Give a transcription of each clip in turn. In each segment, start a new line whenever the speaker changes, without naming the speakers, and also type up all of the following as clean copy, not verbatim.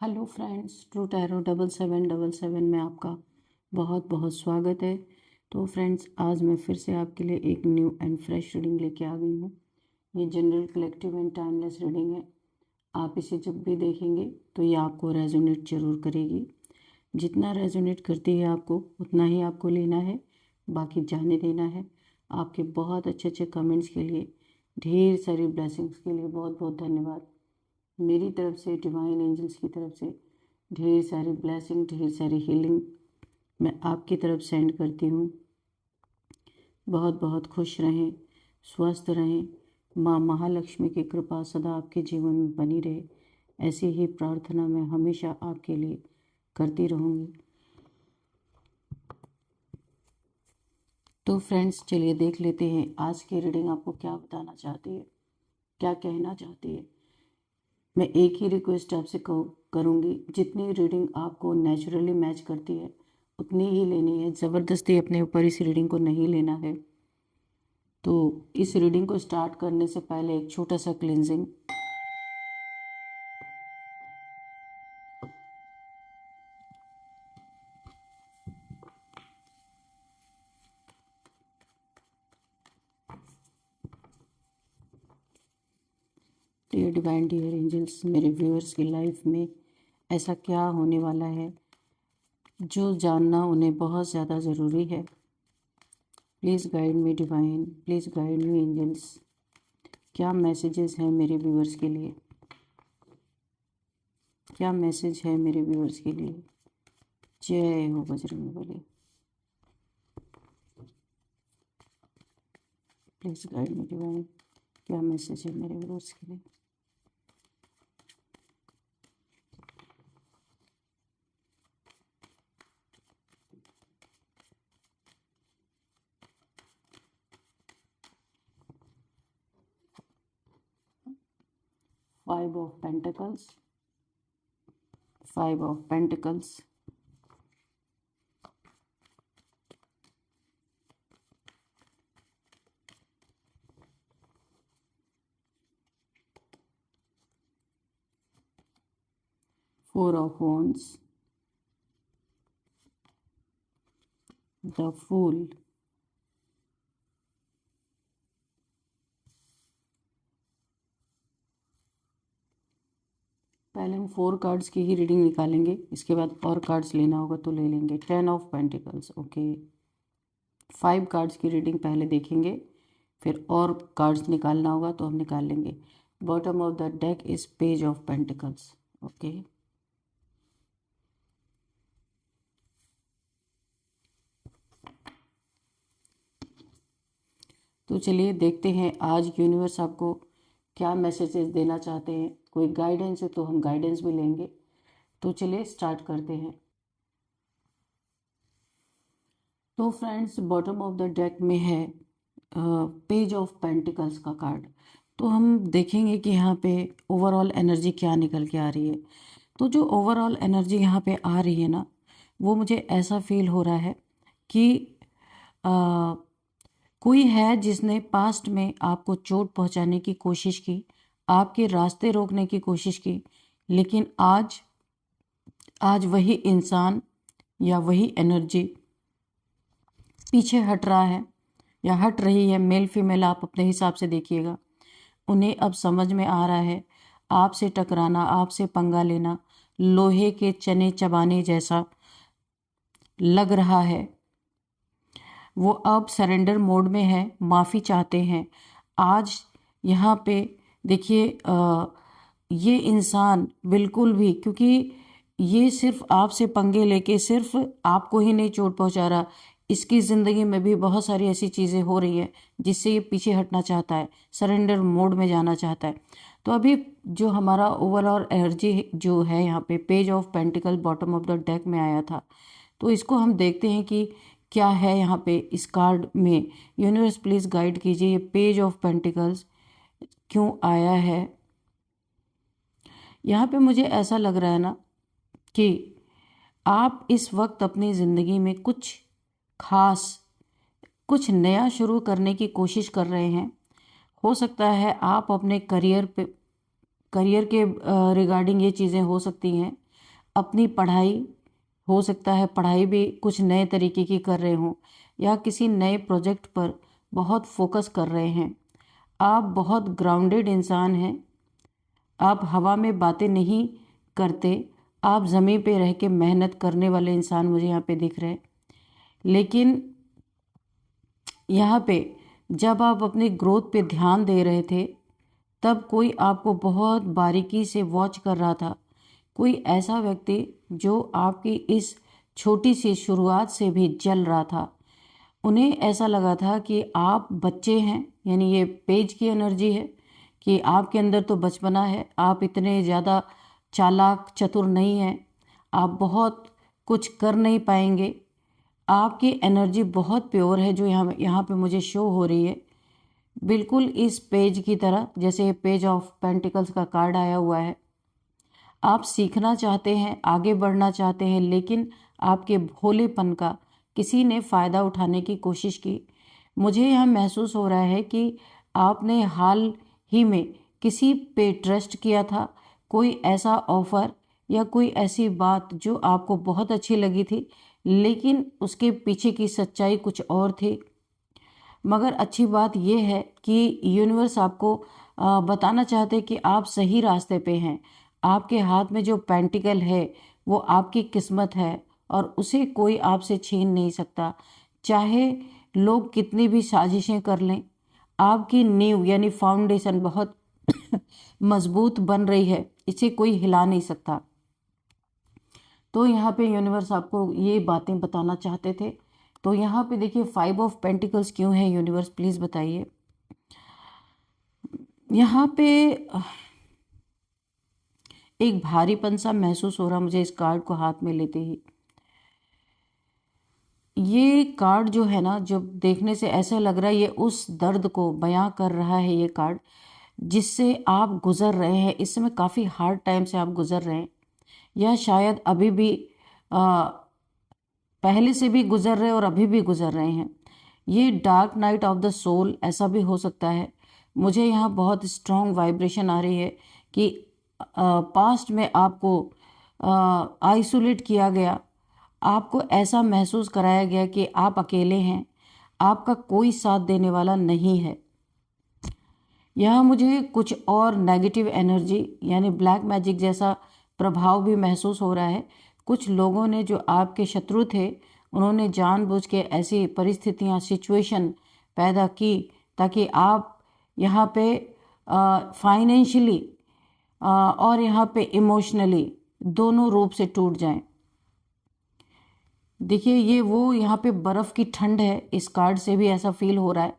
Hello friends, true tarot 7777 में आपका बहुत बहुत स्वागत है। तो फ्रेंड्स, आज मैं फिर से आपके लिए एक न्यू एंड फ्रेश रीडिंग लेके आ गई हूँ। ये general collective and timeless reading है। आप इसे जब भी देखेंगे तो ये आपको रेजोनेट जरूर करेगी। जितना रेजोनेट करती है आपको उतना ही आपको लेना है, बाकी जाने देना है। आपके बहुत अच्छे अच्छे कमेंट्स के लिए, ढेर सारी ब्लेसिंग्स के लिए बहुत बहुत धन्यवाद। मेरी तरफ से, डिवाइन एंजल्स की तरफ से ढेर सारी ब्लेसिंग, ढेर सारी हीलिंग मैं आपकी तरफ सेंड करती हूँ। बहुत बहुत खुश रहें, स्वस्थ रहें। माँ महालक्ष्मी की कृपा सदा आपके जीवन में बनी रहे, ऐसी ही प्रार्थना मैं हमेशा आपके लिए करती रहूँगी। तो फ्रेंड्स, चलिए देख लेते हैं आज की रीडिंग आपको क्या बताना चाहती है, क्या कहना चाहती है। मैं एक ही रिक्वेस्ट आपसे करूँगी, जितनी रीडिंग आपको नेचुरली मैच करती है उतनी ही लेनी है। ज़बरदस्ती अपने ऊपर इस रीडिंग को नहीं लेना है। तो इस रीडिंग को स्टार्ट करने से पहले एक छोटा सा cleansing. Dear divine, dear angels, मेरे व्यूअर्स की लाइफ में ऐसा क्या होने वाला है जो जानना उन्हें बहुत ज़्यादा ज़रूरी है। Please guide me divine, please guide me angels. क्या मैसेजेस हैं मेरे व्यूअर्स के लिए, क्या मैसेज है मेरे व्यूअर्स के लिए। जय हो Bajrangbali. Please guide me divine, क्या मैसेज है मेरे व्यूअर्स के लिए। Five of Pentacles, Five of Pentacles, Four of Wands, the Fool, पहले हम 4 कार्ड्स की ही रीडिंग निकालेंगे, इसके बाद और कार्ड्स लेना होगा तो ले लेंगे। 10 ऑफ पेंटिकल्स, ओके। 5 कार्ड्स की रीडिंग पहले देखेंगे, फिर और कार्ड्स निकालना होगा तो हम निकाल लेंगे। Bottom of the deck is page of pentacles, okay. तो चलिए देखते हैं आज यूनिवर्स आपको क्या मैसेजेस देना चाहते हैं। कोई गाइडेंस है तो हम गाइडेंस भी लेंगे। तो चलिए स्टार्ट करते हैं। तो friends, bottom of the deck में है पेज ऑफ पेंटिकल्स का कार्ड। तो हम देखेंगे कि यहाँ पे ओवरऑल एनर्जी क्या निकल के आ रही है। तो जो ओवरऑल एनर्जी यहाँ पे आ रही है ना, वो मुझे ऐसा फील हो रहा है कि कोई है जिसने पास्ट में आपको चोट पहुंचाने की कोशिश की, आपके रास्ते रोकने की कोशिश की, लेकिन आज वही इंसान या वही एनर्जी पीछे हट रहा है या हट रही है। मेल फीमेल आप अपने हिसाब से देखिएगा। उन्हें अब समझ में आ रहा है आपसे टकराना, आपसे पंगा लेना लोहे के चने चबाने जैसा लग रहा है। वो अब सरेंडर मोड में है, माफ़ी चाहते हैं। आज यहाँ पे देखिए, ये इंसान बिल्कुल भी, क्योंकि ये सिर्फ आपसे पंगे लेके सिर्फ आपको ही नहीं चोट पहुँचा रहा, इसकी ज़िंदगी में भी बहुत सारी ऐसी चीज़ें हो रही हैं जिससे ये पीछे हटना चाहता है, सरेंडर मोड में जाना चाहता है। तो अभी जो हमारा ओवरऑल एनर्जी जो है यहाँ पे page of pentacle bottom of the deck में आया था, तो इसको हम देखते हैं कि क्या है यहाँ पे इस कार्ड में। यूनिवर्स प्लीज़ गाइड कीजिए, ये पेज ऑफ पेंटिकल्स क्यों आया है। यहाँ पे मुझे ऐसा लग रहा है ना कि आप इस वक्त अपनी ज़िंदगी में कुछ खास, कुछ नया शुरू करने की कोशिश कर रहे हैं। हो सकता है आप अपने करियर के रिगार्डिंग ये चीज़ें हो सकती हैं। अपनी पढ़ाई, हो सकता है पढ़ाई भी कुछ नए तरीके की कर रहे हों, या किसी नए प्रोजेक्ट पर बहुत फोकस कर रहे हैं। आप बहुत ग्राउंडेड इंसान हैं। आप हवा में बातें नहीं करते, आप ज़मीन पे रह के मेहनत करने वाले इंसान मुझे यहाँ पे दिख रहे हैं। लेकिन यहाँ पे जब आप अपनी ग्रोथ पे ध्यान दे रहे थे, तब कोई आपको बहुत बारीकी से वॉच कर रहा था। कोई ऐसा व्यक्ति जो आपकी इस छोटी सी शुरुआत से भी जल रहा था। उन्हें ऐसा लगा था कि आप बच्चे हैं, यानी ये पेज की एनर्जी है कि आपके अंदर तो बचपना है, आप इतने ज़्यादा चालाक चतुर नहीं हैं, आप बहुत कुछ कर नहीं पाएंगे। आपकी एनर्जी बहुत प्योर है जो यहाँ पे मुझे शो हो रही है, बिल्कुल इस पेज की तरह, जैसे पेज ऑफ पेंटिकल्स का कार्ड आया हुआ है। आप सीखना चाहते हैं, आगे बढ़ना चाहते हैं, लेकिन आपके भोलेपन का किसी ने फ़ायदा उठाने की कोशिश की। मुझे यह महसूस हो रहा है कि आपने हाल ही में किसी पे ट्रस्ट किया था, कोई ऐसा ऑफ़र या कोई ऐसी बात जो आपको बहुत अच्छी लगी थी, लेकिन उसके पीछे की सच्चाई कुछ और थी। मगर अच्छी बात यह है कि यूनिवर्स आपको बताना चाहते हैं कि आप सही रास्ते पे हैं। आपके हाथ में जो पेंटिकल है वो आपकी किस्मत है और उसे कोई आपसे छीन नहीं सकता। चाहे लोग कितनी भी साजिशें कर लें, आपकी नींव यानी फाउंडेशन बहुत मजबूत बन रही है, इसे कोई हिला नहीं सकता। तो यहाँ पे यूनिवर्स आपको ये बातें बताना चाहते थे। तो यहाँ पे देखिए 5 ऑफ पेंटिकल्स क्यों है, यूनिवर्स प्लीज़ बताइए। यहाँ पे एक भारीपन सा महसूस हो रहा मुझे इस कार्ड को हाथ में लेते ही। ये कार्ड जो है ना, जब देखने से ऐसा लग रहा है ये उस दर्द को बयां कर रहा है, ये कार्ड जिससे आप गुजर रहे हैं। इस समय काफ़ी हार्ड टाइम से आप गुजर रहे हैं, या शायद अभी भी पहले से भी गुजर रहे और अभी भी गुजर रहे हैं। ये dark night of the soul ऐसा भी हो सकता है। मुझे यहाँ बहुत स्ट्रॉन्ग वाइब्रेशन आ रही है कि पास्ट में आपको आइसोलेट किया गया, आपको ऐसा महसूस कराया गया कि आप अकेले हैं, आपका कोई साथ देने वाला नहीं है। यहाँ मुझे कुछ और नेगेटिव एनर्जी यानी ब्लैक मैजिक जैसा प्रभाव भी महसूस हो रहा है। कुछ लोगों ने जो आपके शत्रु थे, उन्होंने जानबूझ के ऐसी परिस्थितियाँ, सिचुएशन पैदा की ताकि आप यहाँ पे फाइनेंशियली और यहाँ पे इमोशनली दोनों रूप से टूट जाएं। देखिए ये वो यहाँ पे बर्फ़ की ठंड है, इस कार्ड से भी ऐसा फील हो रहा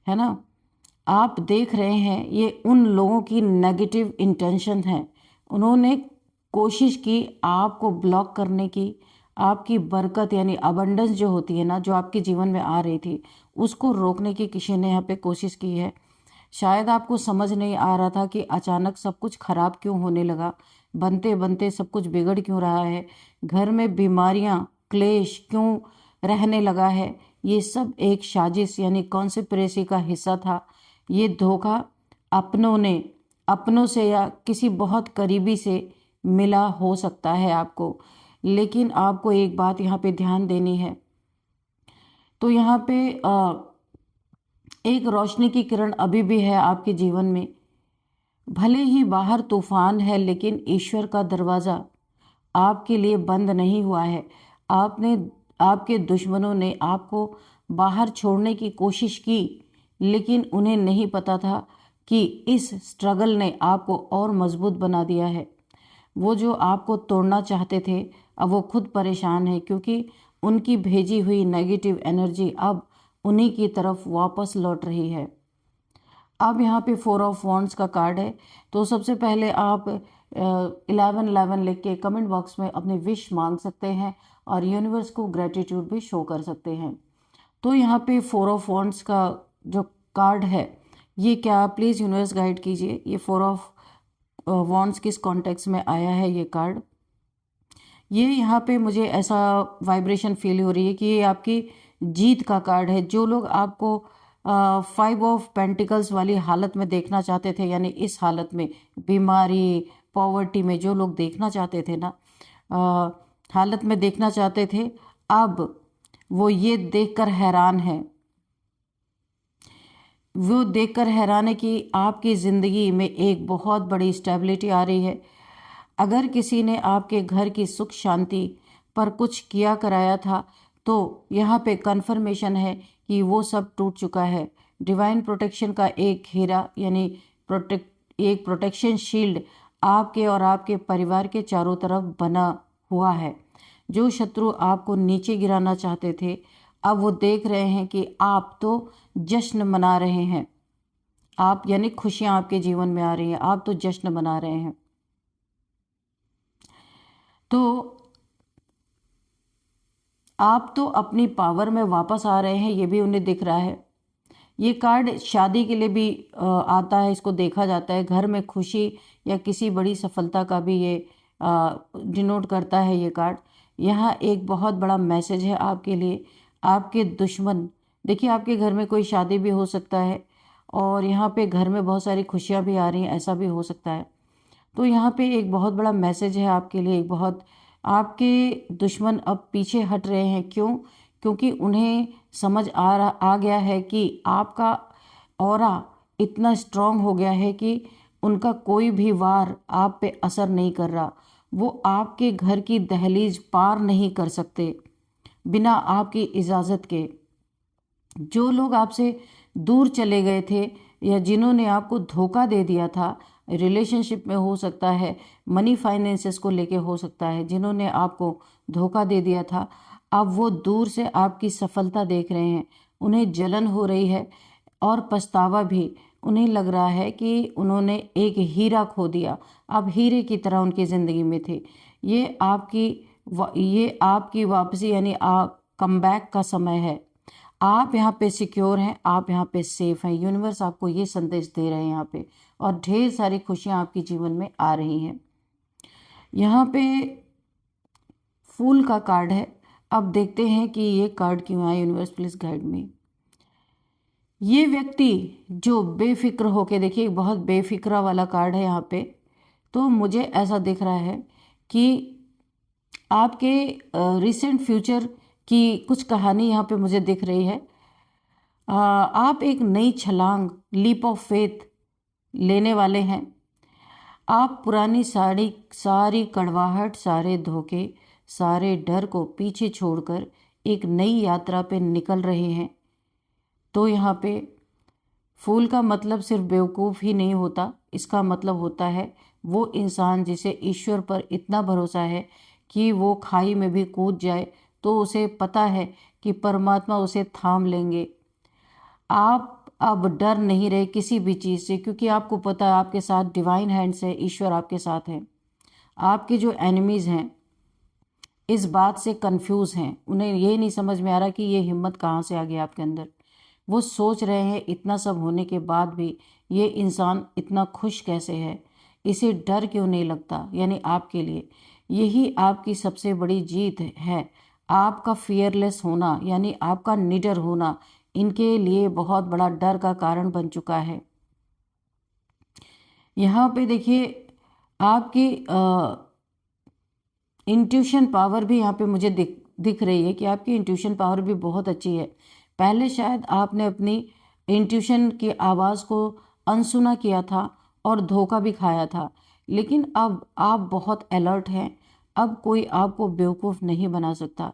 है ना। आप देख रहे हैं ये उन लोगों की नेगेटिव इंटेंशन है। उन्होंने कोशिश की आपको ब्लॉक करने की, आपकी बरकत यानी अबंडेंस जो होती है ना, जो आपके जीवन में आ रही थी, उसको रोकने की किसी ने यहाँ पे कोशिश की है। शायद आपको समझ नहीं आ रहा था कि अचानक सब कुछ खराब क्यों होने लगा, बनते बनते सब कुछ बिगड़ क्यों रहा है, घर में बीमारियाँ, क्लेश क्यों रहने लगा है। ये सब एक साजिश यानी कॉन्स्पिरेसी का हिस्सा था। ये धोखा अपनों से या किसी बहुत करीबी से मिला हो सकता है आपको। लेकिन आपको एक बात यहाँ पे ध्यान देनी है। तो यहाँ पे एक रोशनी की किरण अभी भी है आपके जीवन में। भले ही बाहर तूफान है, लेकिन ईश्वर का दरवाज़ा आपके लिए बंद नहीं हुआ है। आपके दुश्मनों ने आपको बाहर छोड़ने की कोशिश की, लेकिन उन्हें नहीं पता था कि इस स्ट्रगल ने आपको और मजबूत बना दिया है। वो जो आपको तोड़ना चाहते थे, अब वो खुद परेशान है, क्योंकि उनकी भेजी हुई नेगेटिव एनर्जी अब उन्हीं की तरफ वापस लौट रही है। अब यहाँ पे 4 ऑफ वॉन्ड्स का कार्ड है। तो सबसे पहले आप 1111 लिख के कमेंट बॉक्स में अपनी विश मांग सकते हैं और यूनिवर्स को ग्रेटिट्यूड भी शो कर सकते हैं। तो यहाँ पे 4 ऑफ वॉन्ड्स का जो कार्ड है, ये क्या, प्लीज़ यूनिवर्स गाइड कीजिए। ये 4 ऑफ वॉन्ड्स किस कॉन्टेक्स्ट में आया है ये कार्ड। ये यहाँ पे मुझे ऐसा वाइब्रेशन फील हो रही है कि ये आपकी जीत का कार्ड है। जो लोग आपको 5 ऑफ पेंटिकल्स वाली हालत में देखना चाहते थे, यानी इस हालत में बीमारी, पॉवर्टी में जो लोग देखना चाहते थे ना, हालत में देखना चाहते थे, अब वो ये देखकर हैरान है, वो देखकर हैरान है कि आपकी ज़िंदगी में एक बहुत बड़ी स्टेबिलिटी आ रही है। अगर किसी ने आपके घर की सुख शांति पर कुछ किया कराया था, तो यहाँ पे कन्फर्मेशन है कि वो सब टूट चुका है। डिवाइन प्रोटेक्शन का एक घेरा यानी एक प्रोटेक्शन शील्ड आपके और आपके परिवार के चारों तरफ बना हुआ है। जो शत्रु आपको नीचे गिराना चाहते थे, अब वो देख रहे हैं कि आप तो जश्न मना रहे हैं, आप यानी खुशियां आपके जीवन में आ रही हैं, आप तो जश्न मना रहे हैं। तो आप तो अपनी पावर में वापस आ रहे हैं, ये भी उन्हें दिख रहा है। ये कार्ड शादी के लिए भी आता है, इसको देखा जाता है। घर में खुशी या किसी बड़ी सफलता का भी ये डिनोट करता है ये कार्ड। यहाँ एक बहुत बड़ा मैसेज है आपके लिए। आपके दुश्मन, देखिए आपके घर में कोई शादी भी हो सकता है और यहाँ पे घर में बहुत सारी खुशियाँ भी आ रही हैं, ऐसा भी हो सकता है। तो यहाँ पे एक बहुत बड़ा मैसेज है आपके लिए। एक बहुत, आपके दुश्मन अब पीछे हट रहे हैं। क्यों? क्योंकि उन्हें समझ आ गया है कि आपका ऑरा इतना स्ट्रांग हो गया है कि उनका कोई भी वार आप पे असर नहीं कर रहा। वो आपके घर की दहलीज पार नहीं कर सकते बिना आपकी इजाज़त के। जो लोग आपसे दूर चले गए थे या जिन्होंने आपको धोखा दे दिया था, रिलेशनशिप में हो सकता है, मनी फाइनेंसेस को लेके हो सकता है, जिन्होंने आपको धोखा दे दिया था, अब वो दूर से आपकी सफलता देख रहे हैं। उन्हें जलन हो रही है और पछतावा भी। उन्हें लग रहा है कि उन्होंने एक हीरा खो दिया। अब हीरे की तरह उनकी ज़िंदगी में थे। ये आपकी वापसी यानी कमबैक का समय है। आप यहाँ पे सिक्योर हैं, आप यहाँ पे सेफ हैं। यूनिवर्स आपको ये संदेश दे रहे हैं यहाँ पे, और ढेर सारी खुशियाँ आपके जीवन में आ रही हैं। यहाँ पे फूल का कार्ड है। अब देखते हैं कि ये कार्ड क्यों आया। Universe please guide me. ये व्यक्ति जो बेफिक्र होके, देखिए बहुत बेफिक्रा वाला कार्ड है यहाँ पे। तो मुझे ऐसा दिख रहा है कि आपके रिसेंट फ्यूचर की कुछ कहानी यहाँ पे मुझे दिख रही है। आप एक नई छलांग, लीप ऑफ फेथ लेने वाले हैं। आप पुरानी सारी कड़वाहट, सारे धोखे, सारे डर को पीछे छोड़कर एक नई यात्रा पे निकल रहे हैं। तो यहाँ पे फूल का मतलब सिर्फ बेवकूफ़ ही नहीं होता, इसका मतलब होता है वो इंसान जिसे ईश्वर पर इतना भरोसा है कि वो खाई में भी कूद जाए तो उसे पता है कि परमात्मा उसे थाम लेंगे। आप अब डर नहीं रहे किसी भी चीज़ से, क्योंकि आपको पता है आपके साथ डिवाइन हैंड्स है, ईश्वर आपके साथ है। आपके जो एनिमीज़ हैं इस बात से कंफ्यूज हैं, उन्हें ये नहीं समझ में आ रहा कि ये हिम्मत कहाँ से आ गई आपके अंदर। वो सोच रहे हैं इतना सब होने के बाद भी ये इंसान इतना खुश कैसे है, इसे डर क्यों नहीं लगता। यानी आपके लिए यही आपकी सबसे बड़ी जीत है। आपका फियरलेस होना यानी आपका निडर होना इनके लिए बहुत बड़ा डर का कारण बन चुका है। यहाँ पे देखिए आपकी इंट्यूशन पावर भी यहाँ पे मुझे दिख रही है कि आपकी इंट्यूशन पावर भी बहुत अच्छी है। पहले शायद आपने अपनी इंट्यूशन की आवाज़ को अनसुना किया था और धोखा भी खाया था, लेकिन अब आप बहुत अलर्ट हैं। अब कोई आपको बेवकूफ़ नहीं बना सकता।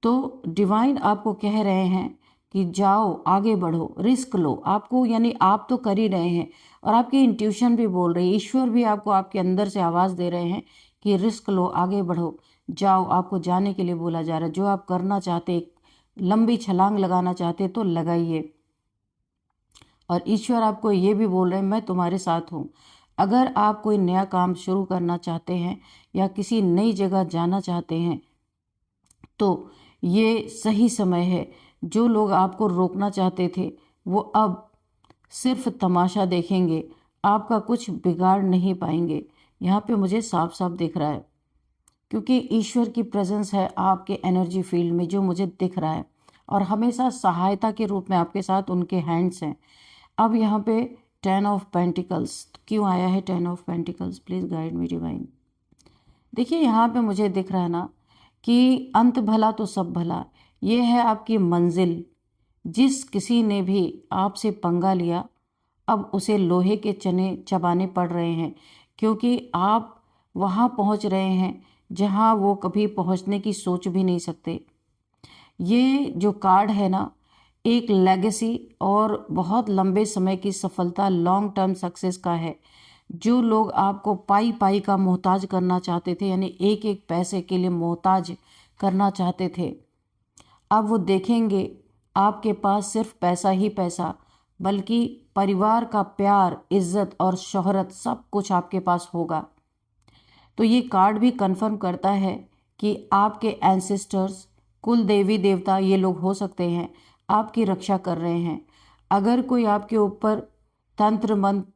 तो डिवाइन आपको कह रहे हैं कि जाओ, आगे बढ़ो, रिस्क लो। आपको यानी आप तो कर ही रहे हैं और आपकी इंट्यूशन भी बोल रही है, ईश्वर भी आपको आपके अंदर से आवाज़ दे रहे हैं कि रिस्क लो, आगे बढ़ो, जाओ। आपको जाने के लिए बोला जा रहा है। जो आप करना चाहते, लंबी छलांग लगाना चाहते तो लगाइए। और ईश्वर आपको ये भी बोल रहे हैं मैं तुम्हारे साथ हूँ। अगर आप कोई नया काम शुरू करना चाहते हैं या किसी नई जगह जाना चाहते हैं तो ये सही समय है। जो लोग आपको रोकना चाहते थे वो अब सिर्फ तमाशा देखेंगे, आपका कुछ बिगाड़ नहीं पाएंगे। यहाँ पे मुझे साफ साफ दिख रहा है, क्योंकि ईश्वर की प्रेजेंस है आपके एनर्जी फील्ड में जो मुझे दिख रहा है, और हमेशा सहायता के रूप में आपके साथ उनके हैंड्स हैं। अब यहाँ पे 10 ऑफ पेंटिकल्स क्यों आया है? 10 of pentacles, please guide me divine. देखिए यहाँ पे मुझे दिख रहा है ना कि अंत भला तो सब भला। ये है आपकी मंजिल। जिस किसी ने भी आपसे पंगा लिया, अब उसे लोहे के चने चबाने पड़ रहे हैं, क्योंकि आप वहाँ पहुँच रहे हैं जहाँ वो कभी पहुँचने की सोच भी नहीं सकते। ये जो कार्ड है ना, एक लेगेसी और बहुत लंबे समय की सफलता, लॉन्ग टर्म सक्सेस का है। जो लोग आपको पाई पाई का मोहताज करना चाहते थे, यानी एक एक पैसे के लिए मोहताज करना चाहते थे, अब वो देखेंगे आपके पास सिर्फ पैसा ही पैसा, बल्कि परिवार का प्यार, इज्जत और शोहरत सब कुछ आपके पास होगा। तो ये कार्ड भी कंफर्म करता है कि आपके एंसेस्टर्स, कुल देवी देवता, ये लोग हो सकते हैं, आपकी रक्षा कर रहे हैं। अगर कोई आपके ऊपर तंत्र मंत्र,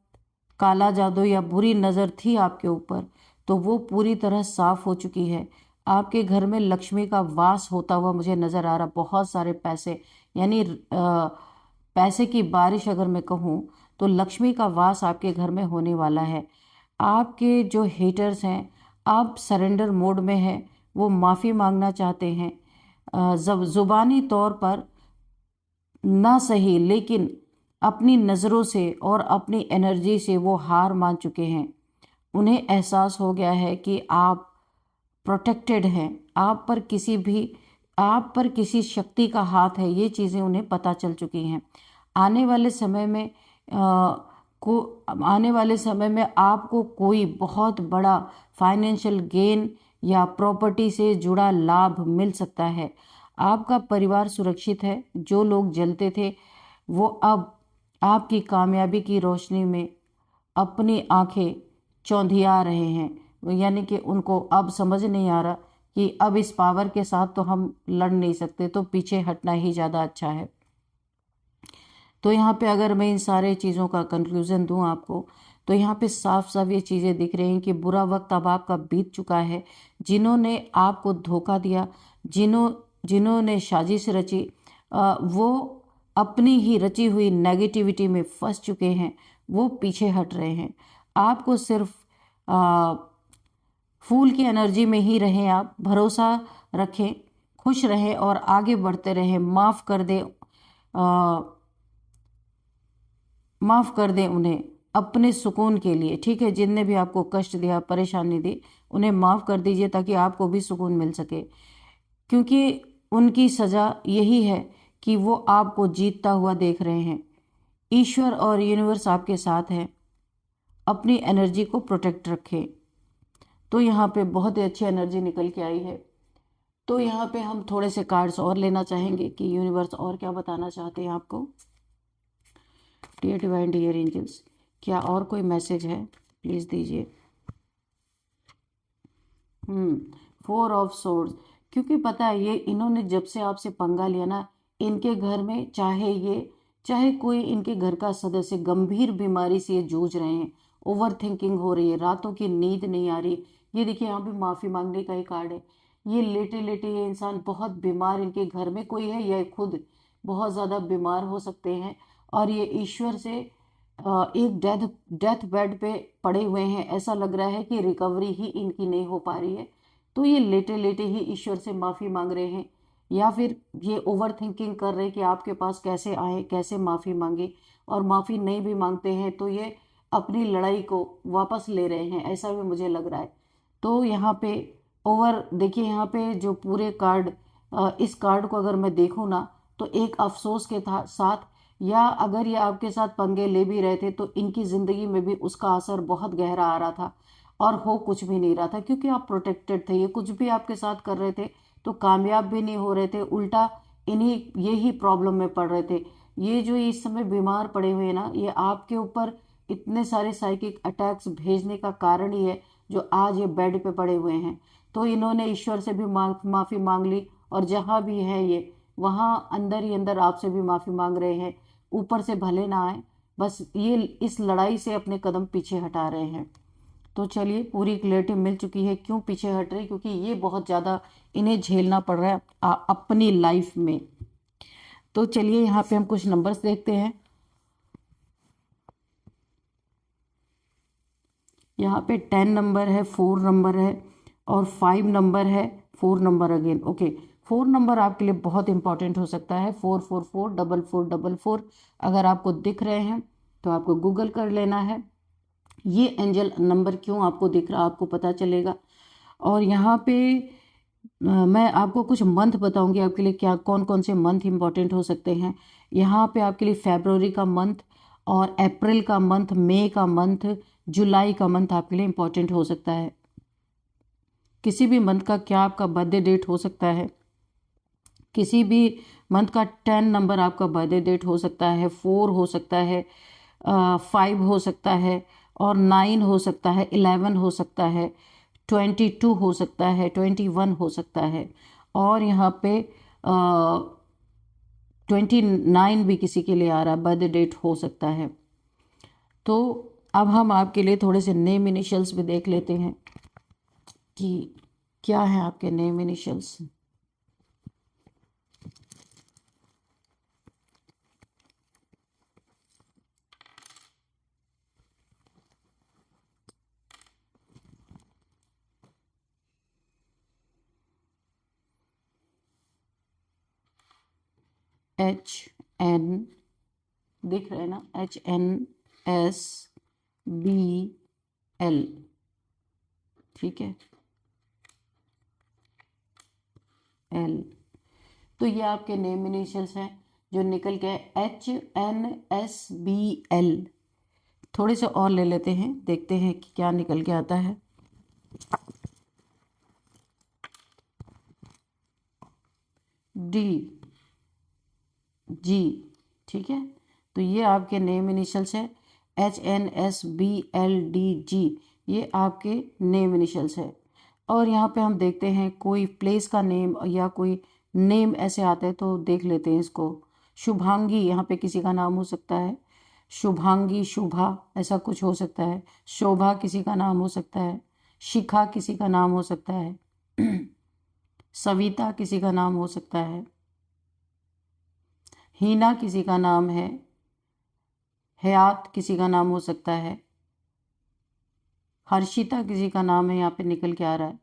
काला जादू या बुरी नज़र थी आपके ऊपर, तो वो पूरी तरह साफ हो चुकी है। आपके घर में लक्ष्मी का वास होता हुआ मुझे नज़र आ रहा, बहुत सारे पैसे, यानी पैसे की बारिश अगर मैं कहूँ तो लक्ष्मी का वास आपके घर में होने वाला है। आपके जो हेटर्स हैं, आप सरेंडर मोड में हैं, वो माफ़ी मांगना चाहते हैं। जब ज़ुबानी तौर पर ना सही, लेकिन अपनी नज़रों से और अपनी एनर्जी से वो हार मान चुके हैं। उन्हें एहसास हो गया है कि आप प्रोटेक्टेड हैं, आप पर किसी शक्ति का हाथ है, ये चीज़ें उन्हें पता चल चुकी हैं। आने वाले समय में आने वाले समय में आपको कोई बहुत बड़ा फाइनेंशियल गेन या प्रॉपर्टी से जुड़ा लाभ मिल सकता है। आपका परिवार सुरक्षित है। जो लोग जलते थे, वो अब आपकी कामयाबी की रोशनी में अपनी आंखें चौंधिया रहे हैं, यानी कि उनको अब समझ नहीं आ रहा कि अब इस पावर के साथ तो हम लड़ नहीं सकते, तो पीछे हटना ही ज़्यादा अच्छा है। तो यहाँ पे अगर मैं इन सारे चीज़ों का कंक्लूज़न दूँ आपको, तो यहाँ पे साफ साफ ये चीज़ें दिख रही हैं कि बुरा वक्त अब आपका बीत चुका है। जिन्होंने आपको धोखा दिया, जिन्होंने साजिश रची, वो अपनी ही रची हुई नेगेटिविटी में फंस चुके हैं, वो पीछे हट रहे हैं। आपको सिर्फ फूल की एनर्जी में ही रहें, आप भरोसा रखें, खुश रहें और आगे बढ़ते रहें। माफ़ कर दें उन्हें अपने सुकून के लिए, ठीक है। जिनने भी आपको कष्ट दिया, परेशानी दी, उन्हें माफ़ कर दीजिए ताकि आपको भी सुकून मिल सके, क्योंकि उनकी सज़ा यही है कि वो आपको जीतता हुआ देख रहे हैं। ईश्वर और यूनिवर्स आपके साथ है। अपनी एनर्जी को प्रोटेक्ट रखें। तो यहाँ पे बहुत ही अच्छी एनर्जी निकल के आई है। तो यहाँ पे हम थोड़े से कार्ड्स और लेना चाहेंगे कि यूनिवर्स और क्या बताना चाहते हैं आपको। डियर डिवाइन, डियर एंजल्स, क्या और कोई मैसेज है, प्लीज़ दीजिए। 4 ऑफ सोर्ड्स, क्योंकि पता है ये इन्होंने जब से आपसे पंगा लिया ना, इनके घर में चाहे कोई इनके घर का सदस्य गंभीर बीमारी से ये जूझ रहे हैं। ओवर थिंकिंग हो रही है, रातों की नींद नहीं आ रही। ये देखिए यहाँ पे माफ़ी मांगने का ही कार्ड है। ये लेटे लेटे ये इंसान बहुत बीमार, इनके घर में कोई है या खुद बहुत ज़्यादा बीमार हो सकते हैं, और ये ईश्वर से एक डेथ बेड पे पड़े हुए हैं। ऐसा लग रहा है कि रिकवरी ही इनकी नहीं हो पा रही है। तो ये लेटे लेटे ही ईश्वर से माफ़ी मांग रहे हैं, या फिर ये ओवर थिंकिंग कर रहे हैं कि आपके पास कैसे आए, कैसे माफ़ी मांगे। और माफ़ी नहीं भी मांगते हैं तो ये अपनी लड़ाई को वापस ले रहे हैं, ऐसा भी मुझे लग रहा है। तो यहाँ पे देखिए यहाँ पे जो पूरे कार्ड, इस कार्ड को अगर मैं देखूँ ना, तो एक अफसोस के साथ, या अगर ये आपके साथ पंगे ले भी रहे थे तो इनकी ज़िंदगी में भी उसका असर बहुत गहरा आ रहा था और हो कुछ भी नहीं रहा था, क्योंकि आप प्रोटेक्टेड थे। ये कुछ भी आपके साथ कर रहे थे तो कामयाब भी नहीं हो रहे थे, उल्टा इन्हीं यही प्रॉब्लम में पड़ रहे थे। ये जो इस समय बीमार पड़े हुए हैं ना, ये आपके ऊपर इतने सारे साइकिक अटैक्स भेजने का कारण ही है जो आज ये बेड पे पड़े हुए हैं। तो इन्होंने ईश्वर से भी माफ़ी मांग ली, और जहाँ भी हैं ये, वहाँ अंदर ही अंदर आपसे भी माफ़ी मांग रहे हैं। ऊपर से भले ना आए, बस ये इस लड़ाई से अपने कदम पीछे हटा रहे हैं। तो चलिए, पूरी क्लैरिटी मिल चुकी है क्यों पीछे हट रहे, क्योंकि ये बहुत ज़्यादा इन्हें झेलना पड़ रहा है अपनी लाइफ में। तो चलिए यहाँ पे हम कुछ नंबर्स देखते हैं। यहाँ पे 10 नंबर है, 4 नंबर है और 5 नंबर है, 4 नंबर अगेन। ओके, 4 नंबर आपके लिए बहुत इंपॉर्टेंट हो सकता है। 4444444 अगर आपको दिख रहे हैं तो आपको गूगल कर लेना है, ये एंजल नंबर क्यों आपको दिख रहा, आपको पता चलेगा। और यहाँ पे मैं आपको कुछ मंथ बताऊंगी आपके लिए, क्या कौन कौन से मंथ इंपॉर्टेंट हो सकते हैं। यहाँ पे आपके लिए फरवरी का मंथ और अप्रैल का मंथ, मई का मंथ, जुलाई का मंथ आपके लिए इंपॉर्टेंट हो सकता है। किसी भी मंथ का क्या आपका बर्थडे डेट हो सकता है, किसी भी मंथ का 10 नंबर आपका बर्थडे डेट हो सकता है, 4 हो सकता है, 5 हो सकता है, और 9 हो सकता है, 11 हो सकता है, 22 हो सकता है, 21 हो सकता है, और यहाँ पे 29 भी किसी के लिए आ रहा है, बर्थडे डेट हो सकता है। तो अब हम आपके लिए थोड़े से नेम इनिशियल्स भी देख लेते हैं कि क्या है आपके नेम इनिशियल्स। HN दिख रहे हैं ना, HNSBL, ठीक है, L। तो ये आपके नेम इनिशियल्स हैं जो निकल के HNSBL। थोड़े से और ले लेते हैं, देखते हैं कि क्या निकल के आता है। DG, ठीक है, तो ये आपके नेम इनिशियल्स है, HNSBLDG, ये आपके नेम इनिशियल्स है। और यहाँ पे हम देखते हैं कोई प्लेस का नेम या कोई नेम ऐसे आता है तो देख लेते हैं इसको। शुभांगी, यहाँ पे किसी का नाम हो सकता है, शुभांगी, शुभा, ऐसा कुछ हो सकता है। शोभा किसी का नाम हो सकता है, शिखा किसी का नाम हो सकता है, सविता किसी का नाम हो सकता है, हीना किसी का नाम है, हयात किसी का नाम हो सकता है, हर्षिता किसी का नाम है, यहाँ पे निकल के आ रहा है,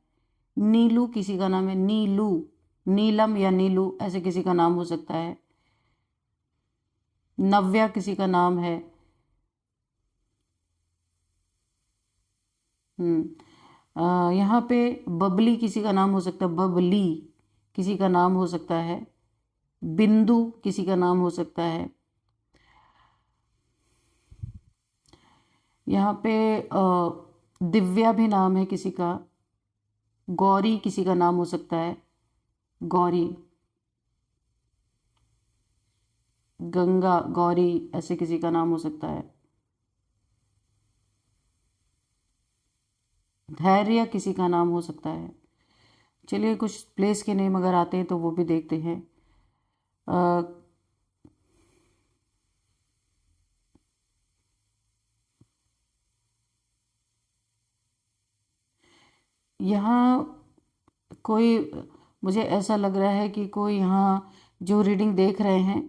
नीलू किसी का नाम है, नीलू, नीलम या नीलू ऐसे किसी का नाम हो सकता है, नव्या किसी का नाम है, यहाँ पे बबली किसी का नाम हो सकता है, बबली किसी का नाम हो सकता है, बिंदु किसी का नाम हो सकता है, यहाँ पे दिव्या भी नाम है किसी का, गौरी किसी का नाम हो सकता है, गौरी, गंगा, गौरी ऐसे किसी का नाम हो सकता है, धैर्य किसी का नाम हो सकता है। चलिए कुछ प्लेस के नेम अगर आते हैं तो वो भी देखते हैं। यहाँ कोई, मुझे ऐसा लग रहा है कि कोई यहाँ जो रीडिंग देख रहे हैं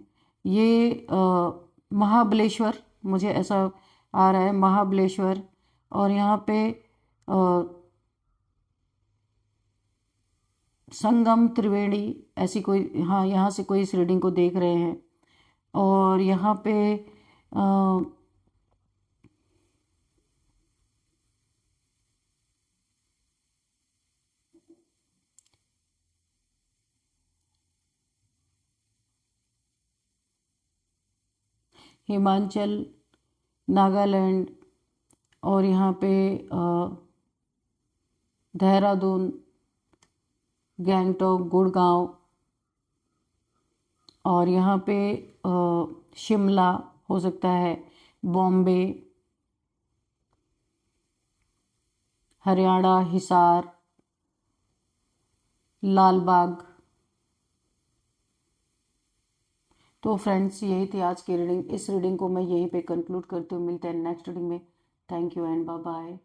ये महाबलेश्वर, मुझे ऐसा आ रहा है, महाबलेश्वर। और यहाँ पे संगम, त्रिवेणी, ऐसी कोई, हाँ यहाँ से कोई इस रीडिंग को देख रहे हैं। और यहाँ पे हिमाचल, नागालैंड, और यहाँ पे देहरादून, गैंगटॉक, गुड़गांव, और यहाँ पे शिमला हो सकता है, बॉम्बे, हरियाणा, हिसार, लाल बाग। तो फ्रेंड्स यही थी आज की रीडिंग। इस रीडिंग को मैं यहीं पे कंक्लूड करती हूँ। मिलते हैं नेक्स्ट रीडिंग में। Thank you and bye bye.